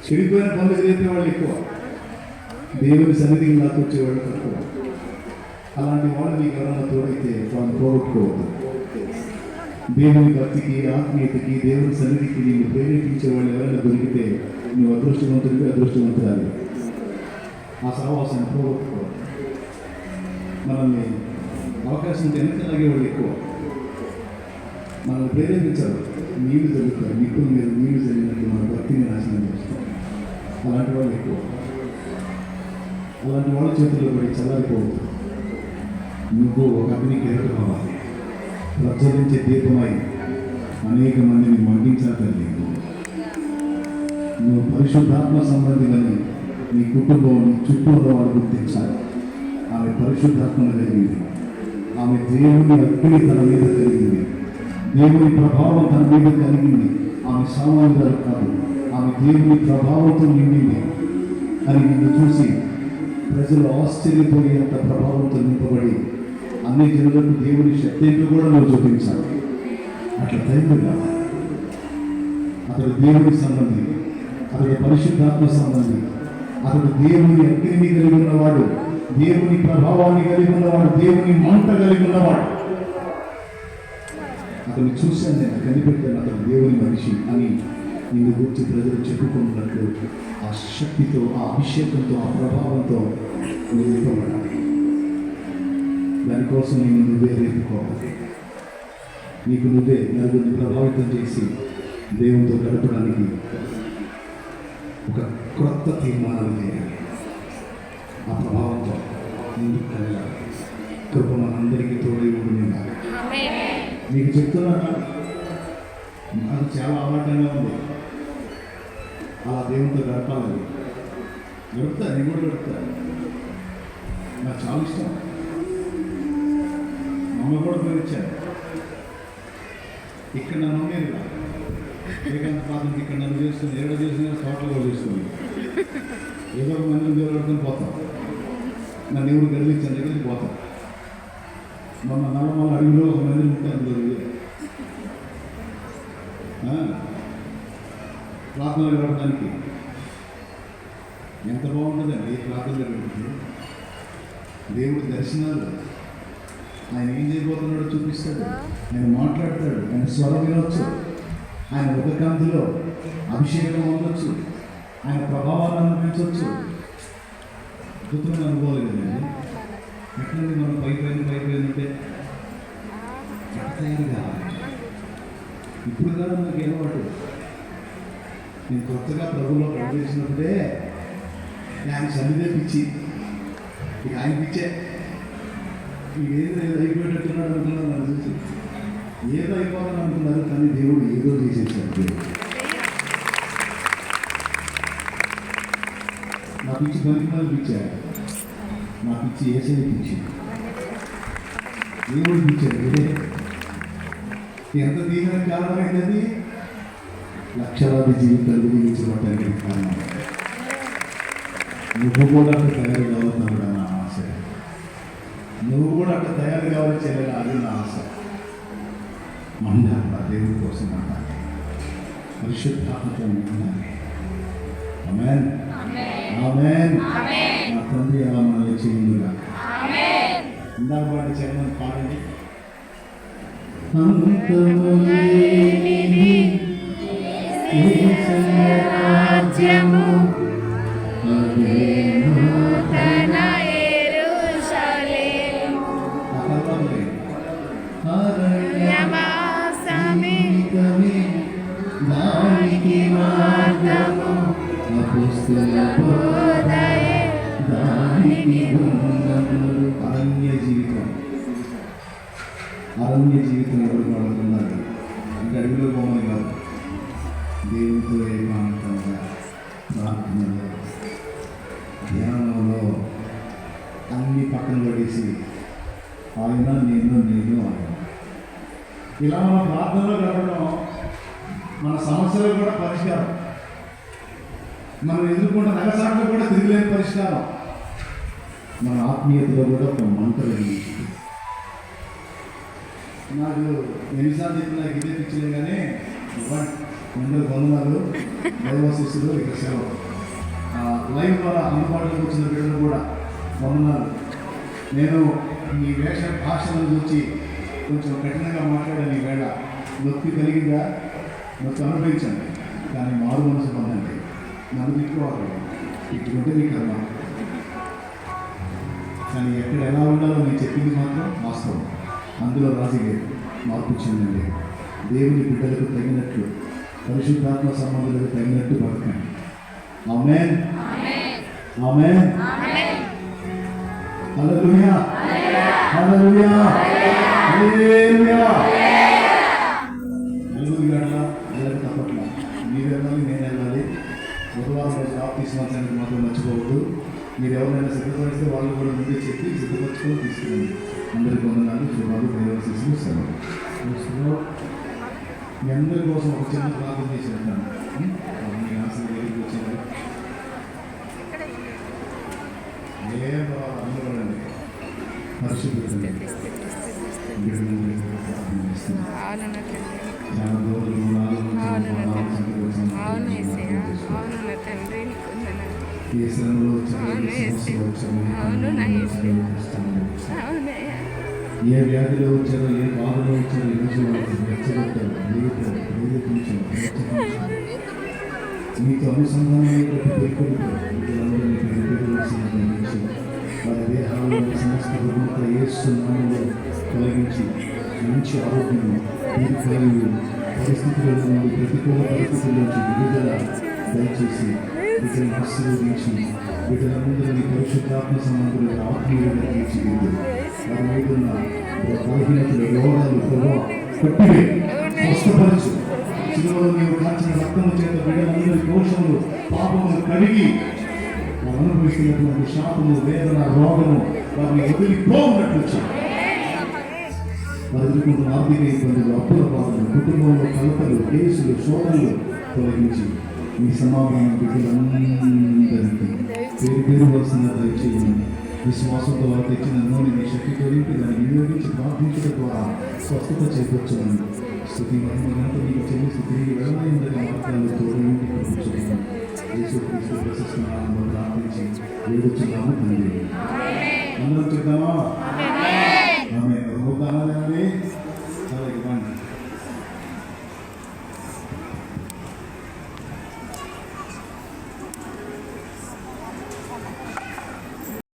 చెడిపోయిన పనులు చేసే వాళ్ళు ఎక్కువ, దేవుని సన్నిధికి నాకు వచ్చేవాళ్ళు తక్కువ. అలాంటి వాళ్ళు నీకు ఎవరన్నా తోడైతే వాళ్ళు పోగొట్టుకోవద్దు. దేవుని భక్తికి, ఆత్మీయతకి, దేవుని సన్నిధికి నీకు ప్రేరేపించే వాళ్ళు ఎవరైనా దొరికితే నువ్వు అదృష్టవంతుడికి అదృష్టవంతురాలి. ఆ సహవాసాన్ని పోగొట్టుకోవద్దు. మనల్ని అవకాశం ఉంటే వెనక లాగేవాళ్ళు ఎక్కువ, మనల్ని ప్రేరేపించారు. నీళ్ళు జరుగుతారు, నిప్పుల మీద నీళ్ళు జరిగినట్టు మన భక్తిని నాశనం చేస్తారు. అలాంటి వాళ్ళు ఎక్కువ. అలాంటి వాళ్ళ చేతుల్లో పడి చల్లారిపోవద్దు. నువ్వు ఒక అగ్ని కిరీటం అవ్వాలి, ప్రజ్వలించే దీపమై అనేక మందిని మండించిన తల్లి. నువ్వు పరిశుద్ధాత్మ సంబంధిని నీ కుటుంబం, నీ చుట్టూ ఉన్న వాళ్ళు గుర్తించాలి. ఆమె పరిశుద్ధాత్మను కలిగింది, ఆమె దేవుని అగ్ని తన మీద కలిగింది, దేవుని ప్రభావం తన మీద కలిగింది. ఆమె సామాన్యులు కాదు, ఆమె దేవుని ప్రభావంతో నిండింది అని నిన్ను చూసి ప్రజలు ఆశ్చర్యపోయేంత ప్రభావంతో నింపబడి అన్ని జనులకు దేవుని శక్తిని కూడా నువ్వు చూపించాలి. అట్లా ధైర్యం కావాలి. అతడు దేవుని సంబంధి, అతడు పరిశుద్ధాత్మ సంబంధి, అతడు దేవుని అగ్నిని కలిగి ఉన్నవాడు, దేవుని ప్రభావాన్ని కలిగి ఉన్నవాడు, దేవుని మంట కలిగి ఉన్నవాడు. అతను చూశాను, నేను కనిపెట్టాను, అతను దేవుని మనిషి అని నిన్ను గురించి ప్రజలు చెప్పుకున్నట్లు ఆ శక్తితో, ఆ అభిషేకంతో, ఆ ప్రభావంతో నువ్వు నింపబడాలి. దానికోసం నేను నువ్వే రేపుకోవాలి. నీకు నువ్వే నలుగురిని ప్రభావితం చేసి దేవునితో గడపడానికి ఒక క్రొత్త తీర్మానాలు చేయాలి. ఆ ప్రభావంతో ముందుకు కలగాలి. కృప మనందరికీ తోడై ఉండాలి. మీకు చెప్తున్నాను, నాకు చాలా అలవాటుగా ఉంది అలా దేవునితో గడపాలని. గడుపుతా, నేను కూడా గడుపుతా. నాకు చాలా ఇష్టం. మమ్మ కూడా పేరిచ్చాను. ఇక్కడ నన్ను ఉండేది ఏకాంత పాత్రకి ఇక్కడ నన్ను చేస్తుంది, ఏడో చేసిన తోటలో కూడా చేస్తుంది. ఏదో ఒక మందిని దేవుడుకొని పోతాం. నన్ను ఎవరు గదిలించాను, దగ్గరికి పోతాం. మొన్న నల్లమల్ల అడవిలో ఒక మందిని ఉంటాను దొరికి ప్రార్థనలు గడపడానికి. ఎంత బాగుంటుందండి ప్రార్థనలు గడిపితే. దేవుడి దర్శనాలు, ఆయన ఏం చేయబోతున్నాడో చూపిస్తాడు, ఆయన మాట్లాడతాడు, ఆయన స్వరం వినొచ్చు, ఆయన ముఖకాంతిలో అభిషేకం ఉండొచ్చు, ఆయన ప్రభావాన్ని అనుభవించవచ్చు. అద్భుతమైన అనుభవాలు కదండి. ఎట్లండి మనం పైపోయిందంటే ఎట్లా తయారు కావాలి. ఇప్పుడు కాదు నాకు ఏమవాడు. నేను కొత్తగా ప్రభులో ప్రవేశించినప్పుడే ఆయన సన్నిధే పిచ్చి, ఇక ఆయన పిచ్చే. ఏదో అయిపోయేటట్టున్నాడు అనుకున్నాను. నన్ను చూసి ఏదో అయిపోవాలని అనుకున్నారు, కానీ దేవుడు ఏదో చేసేసాడు. నా పిచ్చి పనికి పిచ్చాడు, నా పిచ్చి ఏసే పిచ్చి, దేవుడు పిచ్చాడు. ఇదే ఎంత దీవెన కారణమైనది. లక్షలాది జీవితాలు జీవించబడ్డానికి కారణం. నువ్వు కూడా అక్కడ తయారు కావాలన్నా నా ఆశ. నువ్వు కూడా అక్కడ తయారు కావాలి చేయాలి, అది నా ఆశ. మండాలి దేవుడి కోసం మండాలి, పరిశుద్ధాత్మతో ఉండాలి. ఆమేన్, ఆమేన్. నా తండ్రి అలా మనల్ని చేయునుగా. ఇందాక పాటి చేయమని పాడండి. రాజ్యము నూతన యెరూషలేము అరణ్యవాసమే దానికి మార్గము అపోస్తల బోధయే దానికి గుణము. అరణ్య జీవితం ఎవరు వాడుతున్నారు అంటే అడవిలో పోమని కాదు, దేవునితో ఏకాంతంగా ప్రార్థనలో ధ్యానంలో అన్ని పక్కన పడేసి ఆయన నేను ఆయన ఇలా మన ప్రార్థనలో గడపడం మన సమస్యలకు కూడా పరిష్కారం. మనం ఎదుర్కొన్న నగసాట్లు కూడా తిరిగిలేని పరిష్కారం. మన ఆత్మీయతలో కూడా ఒక మంట కలిగించింది. నాకు ఎన్నిసార్లు చెప్పిన నాకు ఇదే పిచ్చలే, కానీ అందరూ బంధువులు దైవ శిష్యులు ఇక్కడ సేవ లైవ్ ద్వారా అందుబాటులోకి వచ్చిన బిడ్డలు కూడా వందనాలు. నేను మీ వేష భాషలను చూసి కొంచెం కఠినంగా మాట్లాడాను. ఈ వేళ నొప్పి కలిగిందా? నొప్పి అనుభవించండి, కానీ మారు మనసు పొందండి. నన్ను తిట్టుకోవాలి, తిట్టుకుంటే మీ కర్మ. కానీ ఎక్కడ ఎలా ఉండాలో నేను చెప్పింది మాత్రం వాస్తవం. అందులో రాజుగే మార్పు చెందండి. దేవుని బిడ్డలకు తగినట్లు, పరిశుద్ధాత్మ సంబంధాలకు తగినట్టు బతకండి. ఆమేన్, ఆమేన్. హల్లెలూయా, హల్లెలూయా, హల్లెలూయా. నలుగురు గంటల నెలకు తప్పట్ల మీరు వెళ్ళాలి, నేను వెళ్ళాలి. బుధవారం రోజు ఆఫీస్ మార్చడానికి మాత్రం మర్చిపోవద్దు. మీరు ఎవరైనా సిద్ధపరిస్తే వాళ్ళు కూడా ముందే చెప్పి సిద్ధపరచుకొని తీసుకురండి. అందరికీ వందనాలు, శుభాలు, దైవ శిశులు, సెలవు. మీ అందరి కోసం ఒక చిన్న ప్రార్థన చేసి వెళ్తాను. మీ ఆశలు దగ్గరికి వచ్చారు. అందరండి పరిశుద్ధి చాలా దూరం ఏ శ్రమలో వచ్చారో, ఏ సమస్యలో వచ్చారో, ఏ పనులలో వచ్చారో, ఏ కష్టాల్లో వచ్చారో, అవునయ్యా. ఏ వ్యాధిలో వచ్చారో, ఏ బాధలో వచ్చారో, ఈరోజు వాళ్ళకి రెచ్చగొట్టారు, లేపారు, ప్రేరేపించారు, హెచ్చరించారు. మీతో అనుసంధానమైన ప్రతి ఒక్కరితో వీళ్ళందరినీ ప్రేరేపించవలసిన నుంచి వారి దేహాల్లో సమస్త రుగ్మత యేసు నామములో తొలగించి మంచి ఆరోగ్యం, దీర్ఘాయువు, పరిస్థితుల నుండి ప్రతికూల పరిస్థితుల నుంచి విడుదల దయచేసి వీటిని ఆశీర్వదించి వీటిలందరినీ పరిశుద్ధాత్మ సంబంధులుగా ఆత్మీయులుగా తీర్చిదిద్దు. వారి మీద ఉన్న బలహీనతలు, రోగాలు ప్రభావం కొట్టివే, స్వస్థపరచు. శిలువలో నీవు కాచిన రక్తము చేత బిడ్డలందరి దోషములు, పాపములు కడిగి వారు అనుభవిస్తున్నటువంటి శాపము, వేదన, రోగము వారిని వదిలిపోనట్లు చేయి. వారు ఎదుర్కొంటున్న ఆర్థిక ఇబ్బందులు, అప్పుల బాధలు, కుటుంబంలో కలతలు, కేసులు, శోధనలు తొలగించి ఈ సమాధానం బిడ్డలందరికీ పేరు పేరు వలసిన దయచేయమని విశ్వాసంతో వారు తెచ్చిన నూనెని శక్తితో నింపి దాన్ని వినియోగించి ప్రార్థించడం ద్వారా స్వస్థత చేకూర్చమని స్థుతి మహిమ ఘనత నీకు చెల్లిస్తూ తిరిగి వెళ్ళలేని మార్గాలు తోడేంటి కూర్చోమని యేసుక్రీస్తు ప్రశస్త నామములో ప్రార్థించి వేడుచున్నాము తండ్రి. అందరం చెప్తామా?